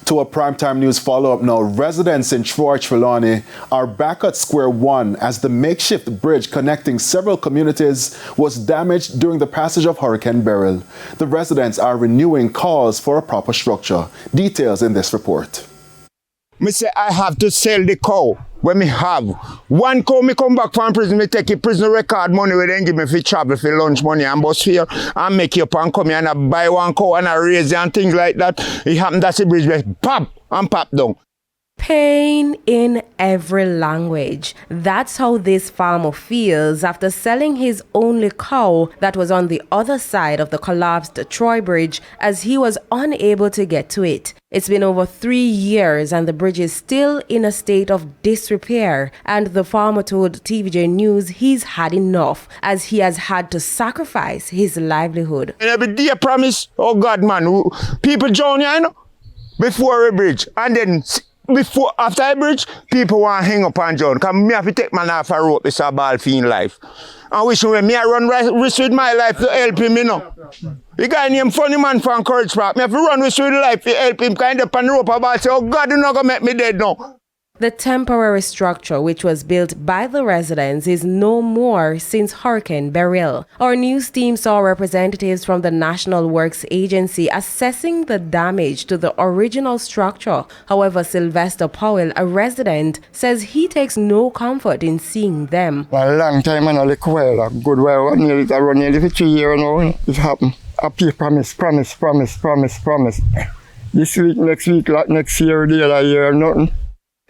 To a primetime news follow-up now, residents in Trelawney are back at square one as the makeshift bridge connecting several communities was damaged during the passage of Hurricane Beryl. The residents are renewing calls for a proper structure. Details in this report. Me say I have to sell the cow when me have. One cow me come back from prison, me take a prisoner record money where they give me for travel, for lunch money and bus fare and make you up and come here and I buy one cow and I raise it and things like that. It happened that's the bridge where pop and pop down. Pain in every language. That's how this farmer feels after selling his only cow that was on the other side of the collapsed Troy Bridge as he was unable to get to it. It's been over 3 years and the bridge is still in a state of disrepair, and the farmer told TVJ News he's had enough as he has had to sacrifice his livelihood. And every day I promise, oh God man, people join here, you know, before a bridge and then after a bridge, people want to hang up on John. Because me have to take man off a rope, it's a ball for in life. And wish me I run risk with my life to help him, you know. The guy named Funny Man from Courage Park. Me have to run risk with life to help him. Kind of on the rope about say, oh God, you're not going to make me dead now. The temporary structure, which was built by the residents, is no more since Hurricane Beryl. Our news team saw representatives from the National Works Agency assessing the damage to the original structure. However, Sylvester Powell, a resident, says he takes no comfort in seeing them. A long time and a little while, a good while, I run nearly for 3 years now. It happened. I pay promise. This week, next year, the other year, nothing.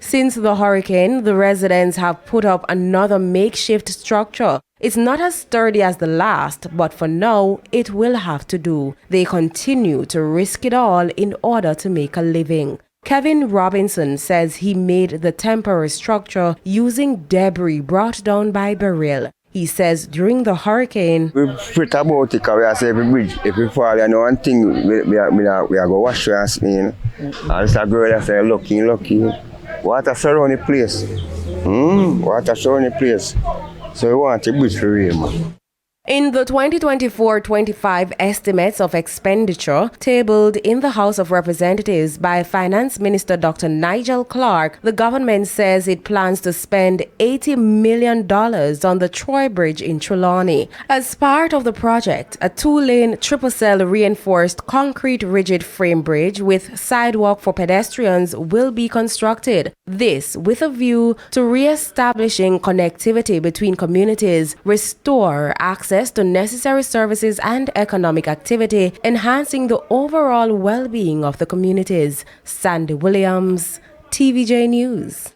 Since the hurricane, the residents have put up another makeshift structure. It's not as sturdy as the last, but for now, it will have to do. They continue to risk it all in order to make a living. Kevin Robinson says he made the temporary structure using debris brought down by Beryl. He says during the hurricane, we fret about it because we say every bridge, if we fall, you know, one thing, we are go wash your hands, you know. And this girl that say, lucky. Water surround the place. Water surround the place. So we want a bridge for real, man. In the 2024-25 estimates of expenditure tabled in the House of Representatives by Finance Minister Dr. Nigel Clark, the government says it plans to spend $80 million on the Troy Bridge in Trelawney. As part of the project, a 2-lane triple-cell reinforced concrete rigid frame bridge with sidewalk for pedestrians will be constructed. This with a view to re-establishing connectivity between communities, restore access to necessary services and economic activity, enhancing the overall well-being of the communities. Sandy Williams, TVJ News.